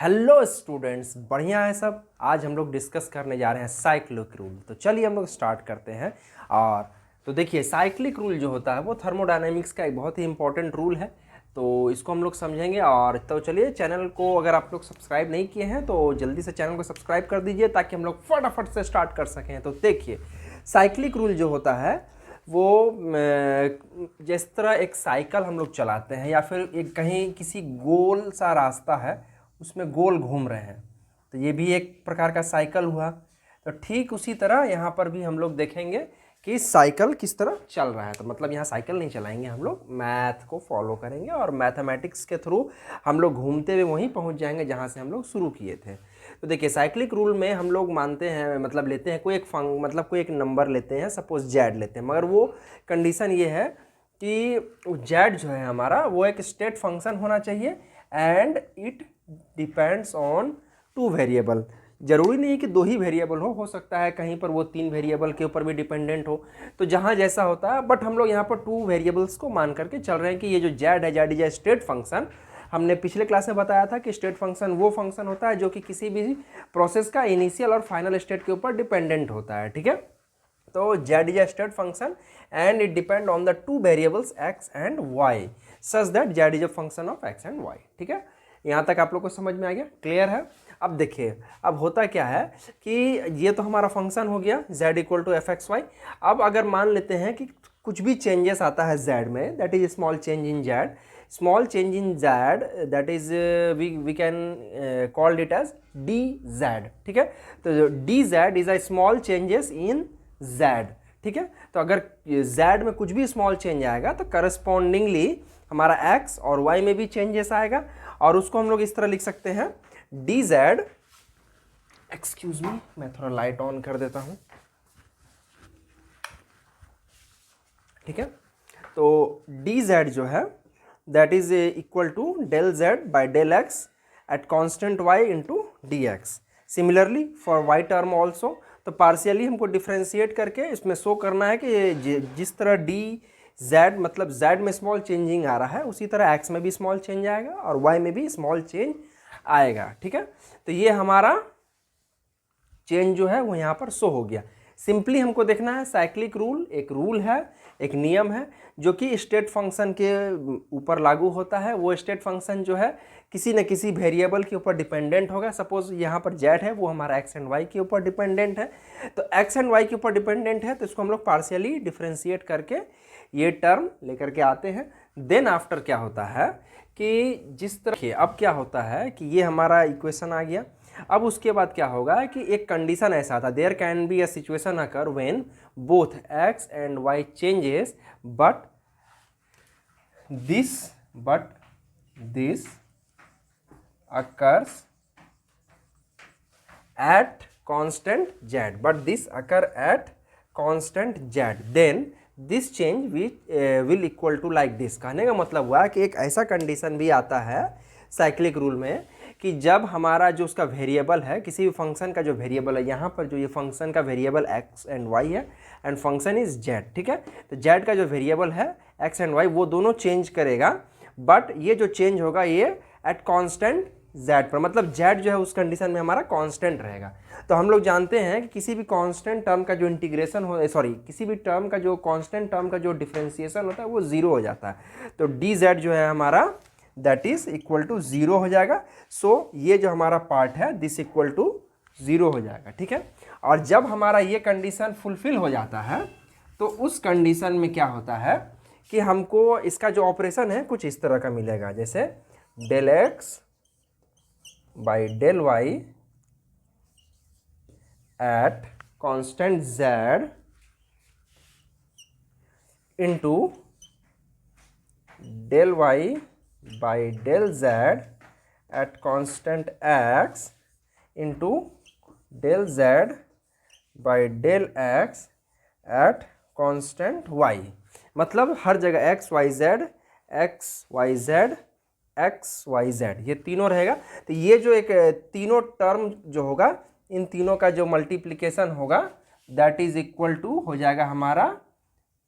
Hello students, बढ़िया है सब। आज हम लोग डिस्कस करने जा रहे हैं साइक्लिक रूल। तो चलिए हम लोग स्टार्ट करते हैं। और तो देखिए, साइक्लिक रूल जो होता है वो थर्मोडायनेमिक्स का एक बहुत ही इंपॉर्टेंट रूल है। तो इसको हम लोग समझेंगे। और तो चलिए, चैनल को अगर आप लोग सब्सक्राइब नहीं किए हैं तो जल्दी से चैनल को सब्सक्राइब कर दीजिए ताकि हम लोग फटाफट से स्टार्ट कर सकें। तो देखिए, साइक्लिक रूल जो होता है वो जिस तरह एक साइकिल हम लोग चलाते हैं या फिर एक कहीं किसी गोल सा रास्ता है उसमें गोल घूम रहे हैं, तो ये भी एक प्रकार का साइकिल हुआ। तो ठीक उसी तरह यहाँ पर भी हम लोग देखेंगे कि साइकिल किस तरह चल रहा है। तो मतलब यहाँ साइकिल नहीं चलाएंगे, हम लोग मैथ को फॉलो करेंगे और मैथमेटिक्स के थ्रू हम लोग घूमते हुए वहीं पहुँच जाएंगे जहाँ से हम लोग शुरू किए थे। तो देखिए, साइक्लिक रूल में हम लोग मानते हैं, मतलब लेते हैं कोई एक कोई एक नंबर लेते हैं, सपोज जेड लेते हैं, मगर वो कंडीशन ये है कि जेड जो है हमारा वो एक स्टेट फंक्शन होना चाहिए and it depends on 2 variable. जरूरी नहीं कि 2 ही वेरिएबल हो सकता है कहीं पर वो 3 वेरिएबल के ऊपर भी डिपेंडेंट हो। तो जहाँ जैसा होता है, बट हम लोग यहाँ पर 2 वेरिएबल्स को मान करके चल रहे हैं कि ये जो जेड है, Z is a state function. हमने पिछले क्लास में बताया था कि स्टेट फंक्शन वो फंक्शन होता है जो कि किसी भी प्रोसेस का इनिशियल और फाइनल स्टेट के ऊपर डिपेंडेंट होता है। ठीक है, तो z is a state function and it depend on the 2 variables x and y such that z is a function of x and y। ठीक है, यहाँ तक आप लोग को समझ में आ गया, क्लियर है। अब देखिए, अब होता क्या है कि ये तो हमारा फंक्शन हो गया z equal to f x y. अब अगर मान लेते हैं कि कुछ भी चेंजेस आता है z में, that is small change in z, small change in z, that is we can called it as dz। ठीक है, तो dz is a small changes in z। ठीक है, तो अगर z में कुछ भी स्मॉल चेंज आएगा तो करस्पॉन्डिंगली हमारा x और y में भी चेंजेस आएगा। और उसको हम लोग इस तरह लिख सकते हैं dz, एक्सक्यूज मी, मैं थोड़ा लाइट ऑन कर देता हूं। ठीक है, तो dz जो है that is equal to del z by del x at constant y into d x. Similarly for y term also, तो पार्शियली हमको डिफ्रेंशिएट करके इसमें शो करना है कि जिस तरह डी जेड, मतलब जेड में स्मॉल चेंजिंग आ रहा है, उसी तरह एक्स में भी स्मॉल चेंज आएगा और वाई में भी स्मॉल चेंज आएगा। ठीक है, तो ये हमारा चेंज जो है वो यहाँ पर शो हो गया। सिंपली हमको देखना है साइक्लिक रूल एक रूल है, एक नियम है जो कि स्टेट फंक्शन के ऊपर लागू होता है। वो स्टेट फंक्शन जो है किसी न किसी वेरिएबल के ऊपर डिपेंडेंट होगा। सपोज यहाँ पर जेड है, वो हमारा एक्स एंड वाई के ऊपर डिपेंडेंट है। तो एक्स एंड वाई के ऊपर डिपेंडेंट है तो इसको हम लोग पार्शियली डिफ्रेंशिएट करके ये टर्म लेकर के आते हैं। देन आफ्टर क्या होता है कि जिस तरह, अब क्या होता है कि ये हमारा इक्वेशन आ गया। अब उसके बाद क्या होगा कि एक कंडीशन ऐसा था, there can be a situation occur when both x and y changes but this occurs at constant z, but this occur at constant z, then this change will equal to like this। कहने का मतलब हुआ कि एक ऐसा condition भी आता है साइक्लिक रूल में कि जब हमारा जो उसका वेरिएबल है, किसी भी फंक्शन का जो वेरिएबल है, यहाँ पर जो ये फंक्शन का वेरिएबल x एंड y है एंड फंक्शन इज z। ठीक है, तो z का जो वेरिएबल है x एंड y वो दोनों चेंज करेगा, बट ये जो चेंज होगा ये एट कांस्टेंट z पर, मतलब z जो है उस कंडीशन में हमारा कांस्टेंट रहेगा। तो हम लोग जानते हैं कि किसी भी कांस्टेंट टर्म का जो इंटीग्रेशन हो, किसी भी टर्म का जो कांस्टेंट टर्म का जो डिफरेंशिएशन होता है वो 0 हो जाता है। तो dz जो है हमारा दैट इज इक्वल टू 0 हो जाएगा। सो ये जो हमारा पार्ट है दिस इक्वल टू 0 हो जाएगा। ठीक है, और जब हमारा ये कंडीशन फुलफिल हो जाता है तो उस कंडीशन में क्या होता है कि हमको इसका जो ऑपरेशन है कुछ इस तरह का मिलेगा, जैसे del x by del y at constant z into del y by del z at constant x into del z by del x at constant y। मतलब हर जगह x y z ये तीनों रहेगा। तो ये जो एक तीनों टर्म जो होगा, इन तीनों का जो मल्टीप्लिकेशन होगा दैट इज इक्वल टू हो जाएगा हमारा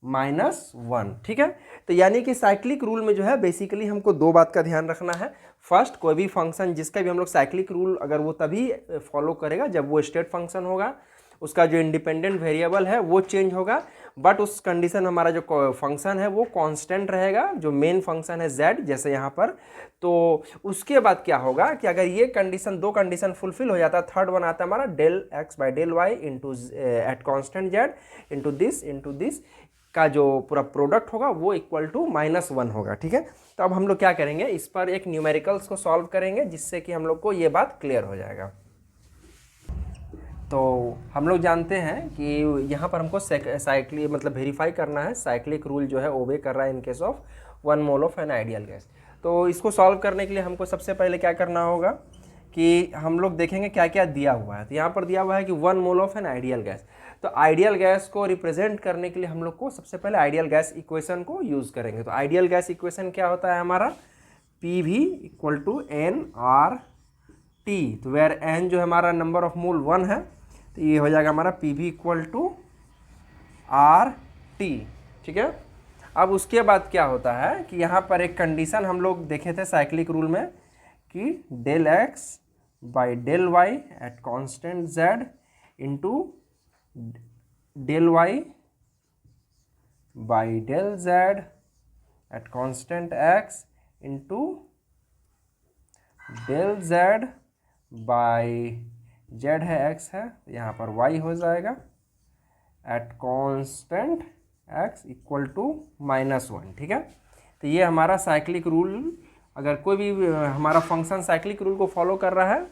-1, ठीक है। तो यानी कि साइक्लिक रूल में जो है बेसिकली हमको दो बात का ध्यान रखना है। फर्स्ट, कोई भी फंक्शन जिसका भी हम लोग साइक्लिक रूल अगर वो तभी फॉलो करेगा जब वो स्टेट फंक्शन होगा, उसका जो इंडिपेंडेंट वेरिएबल है वो चेंज होगा, बट उस कंडीशन हमारा जो फंक्शन है वो कांस्टेंट रहेगा, जो मेन फंक्शन है z, जैसे यहाँ पर। तो उसके बाद क्या होगा कि अगर ये कंडीशन, दो कंडीशन फुलफिल हो जाता है, थर्ड वन आता है हमारा del x by del y into at constant z into this का जो पूरा प्रोडक्ट होगा वो इक्वल टू -1 होगा, ठीक है। तो अब हम लोग क्या करेंगे, इस पर एक न्यूमेरिकल्स को सॉल्व करेंगे जिससे कि हम लोग को ये बात क्लियर हो जाएगा। तो हम लोग जानते हैं कि यहाँ पर हमको साइक्लिक मतलब वेरीफाई करना है साइक्लिक रूल जो है ओबे कर रहा है in case of 1 mole of an ideal gas. तो इसको सॉल्व करने के लिए हमको सबसे पहले क्या करना होगा कि हम लोग देखेंगे क्या क्या दिया हुआ है। तो यहाँ पर दिया हुआ है कि 1 mole of an ideal gas. तो आइडियल गैस को रिप्रेजेंट करने के लिए हम लोग को सबसे पहले आइडियल गैस इक्वेशन को यूज़ करेंगे। तो आइडियल गैस इक्वेशन क्या होता है हमारा, P V equal to n R T. तो वेयर एन जो हमारा नंबर ऑफ मोल 1 है, तो ये हो जाएगा हमारा P V equal to R T, ठीक है। अब उसके बाद क्या होता है कि यहाँ पर एक कंडीशन हम लोग देखे थे साइक्लिक रूल में कि del x by del y at constant z into del y by del z at constant x into del z by z है एक्स है, यहाँ पर वाई हो जाएगा at constant x equal to -1, ठीक है। तो ये हमारा साइक्लिक रूल, अगर कोई भी हमारा फंक्शन साइक्लिक रूल को फॉलो कर रहा है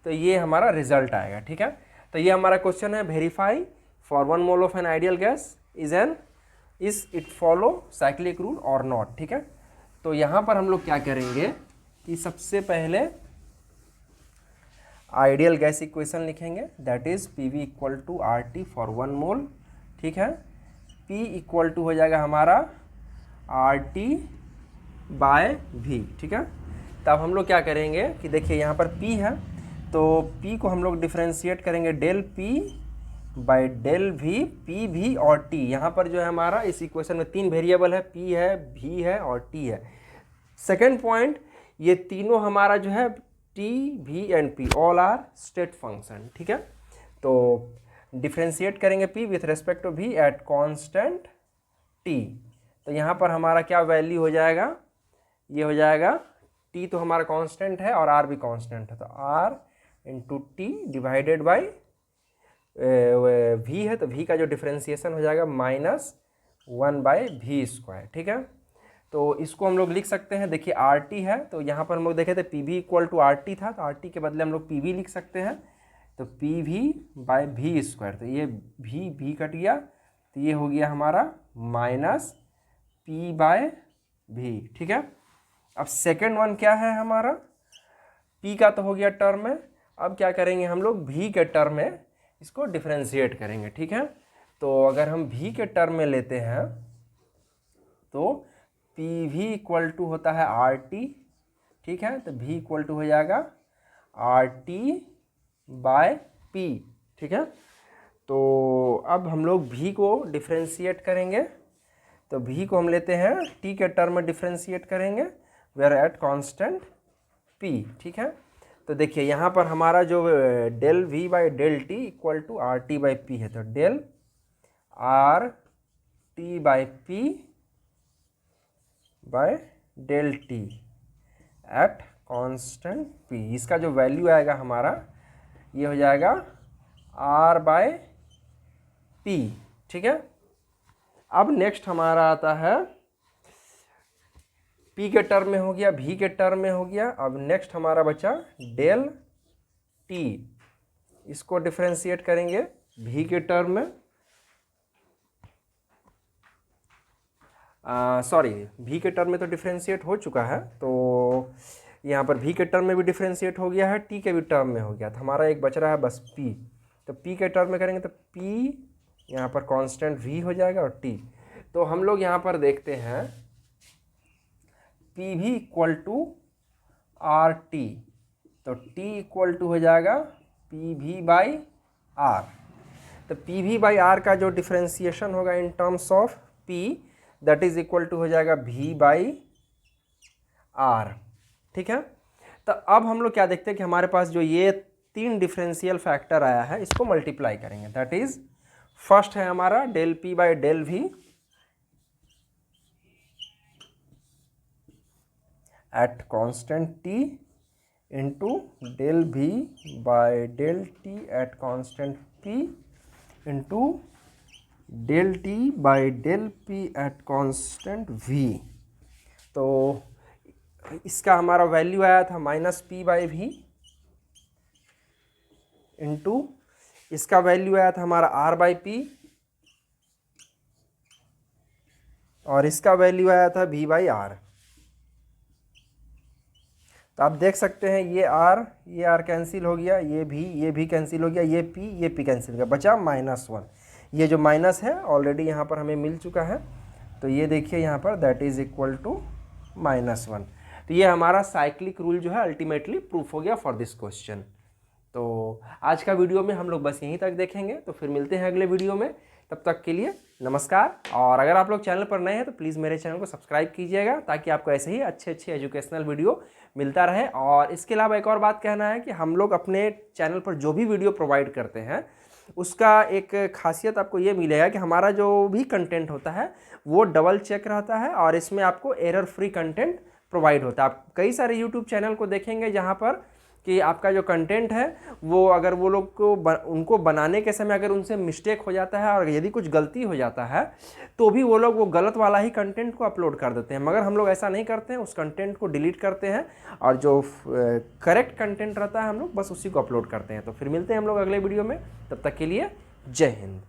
तो ये हमारा रिजल्ट आएगा, ठीक है। तो ये हमारा क्वेश्चन है, verify for 1 mole of an ideal gas is it follow cyclic rule और नॉट, ठीक है। तो यहाँ पर हम लोग क्या करेंगे कि सबसे पहले आइडियल गैस इक्वेशन लिखेंगे, that is P V equal to R T for 1 mole, ठीक है। P इक्वल टू हो जाएगा हमारा आर टी बाय वी, ठीक है। तब हम लोग क्या करेंगे कि देखिए यहाँ पर P है, तो P को हम लोग डिफ्रेंशिएट करेंगे del P by del V, P V और T। यहाँ पर जो है हमारा इस इक्वेशन में 3 वेरिएबल है, P है, V है और T है। सेकेंड पॉइंट, ये तीनों हमारा जो है T, V and P all are state function, ठीक है। तो डिफ्रेंशिएट करेंगे P with respect to V at constant T। तो यहाँ पर हमारा क्या वैल्यू हो जाएगा, ये हो जाएगा T तो हमारा कांस्टेंट है और R भी कांस्टेंट है, तो R into T divided by V है, तो V का जो डिफ्रेंशिएशन हो जाएगा -1 बाई वी स्क्वायर, ठीक है। तो इसको हम लोग लिख सकते हैं, देखिए आर टी है, तो यहाँ पर हम लोग देखे थे P V equal to R T था, तो आर टी के बदले हम लोग पी वी लिख सकते हैं, तो P V by V square, तो ये भी कट गया, तो ये हो गया हमारा -P बाय वी, ठीक है। अब सेकेंड वन क्या है हमारा, P का तो हो गया टर्म में, अब क्या करेंगे हम लोग V के टर्म में इसको डिफ्रेंशिएट करेंगे, ठीक है। तो अगर हम V के टर्म में लेते हैं तो पी वी इक्वल टू होता है आर टी, ठीक है। तो V इक्वल टू हो जाएगा आर टी बाय पी, ठीक है। तो अब हम लोग V को डिफ्रेंशिएट करेंगे, तो V को हम लेते हैं T के टर्म में डिफ्रेंशिएट करेंगे वेयर एट कांस्टेंट P, ठीक है। तो देखिए यहाँ पर हमारा जो del V by del T equal to R T by P है, तो del R T by P by del T at constant P, इसका जो वैल्यू आएगा हमारा ये हो जाएगा R बाय P, ठीक है। अब नेक्स्ट हमारा आता है P के टर्म में हो गया, V के टर्म में हो गया, अब नेक्स्ट हमारा बचा डेल T, इसको डिफ्रेंशिएट करेंगे V के टर्म में, सॉरी V के टर्म में तो डिफ्रेंशिएट हो चुका है, तो यहाँ पर V के टर्म में भी डिफ्रेंशिएट हो गया है, T के भी टर्म में हो गया, तो हमारा एक बच रहा है बस P। तो P के टर्म में करेंगे तो P यहाँ पर कांस्टेंट V हो जाएगा और T। तो हम लोग यहाँ पर देखते हैं P V equal to R T, तो T इक्वल टू हो जाएगा पी वी बाई आर। तो पी वी बाई आर का जो डिफ्रेंशिएशन होगा in terms of P that is equal to हो जाएगा V/R। ठीक है, तो अब हम लोग क्या देखते हैं कि हमारे पास जो ये 3 डिफरेंशियल फैक्टर आया है इसको मल्टीप्लाई करेंगे। दैट इज फर्स्ट है हमारा del P/del V at constant t into del V/del t at constant p into del T/del P at constant V। तो इसका हमारा वैल्यू आया था -P/V इंटू इसका वैल्यू आया था हमारा R/P और इसका वैल्यू आया था V/R। तो आप देख सकते हैं ये R कैंसिल हो गया, ये भी कैंसिल हो गया, ये P कैंसिल हो गया, बचा -1। ये जो माइनस है ऑलरेडी यहाँ पर हमें मिल चुका है, तो ये देखिए यहाँ पर दैट इज इक्वल टू -1। तो ये हमारा साइक्लिक रूल जो है अल्टीमेटली प्रूफ हो गया फॉर दिस क्वेश्चन। तो आज का वीडियो में हम लोग बस यहीं तक देखेंगे, तो फिर मिलते हैं अगले वीडियो में। तब तक के लिए नमस्कार। और अगर आप लोग चैनल पर नए हैं तो प्लीज़ मेरे चैनल को सब्सक्राइब कीजिएगा ताकि आपको ऐसे ही अच्छे एजुकेशनल वीडियो मिलता रहे। और इसके अलावा एक और बात कहना है कि हम लोग अपने चैनल पर जो भी वीडियो प्रोवाइड करते हैं उसका एक खासियत आपको ये मिलेगा कि हमारा जो भी कंटेंट होता है वो डबल चेक रहता है और इसमें आपको एरर फ्री कंटेंट प्रोवाइड होता है। आप कई सारे यूट्यूब चैनल को देखेंगे जहाँ पर कि आपका जो कंटेंट है वो अगर वो लोग को उनको बनाने के समय अगर उनसे मिस्टेक हो जाता है और यदि कुछ गलती हो जाता है तो भी वो लोग वो गलत वाला ही कंटेंट को अपलोड कर देते हैं, मगर हम लोग ऐसा नहीं करते हैं, उस कंटेंट को डिलीट करते हैं और जो करेक्ट कंटेंट रहता है हम लोग बस उसी को अपलोड करते हैं। तो फिर मिलते हैं हम लोग अगले वीडियो में, तब तक के लिए जय हिंद।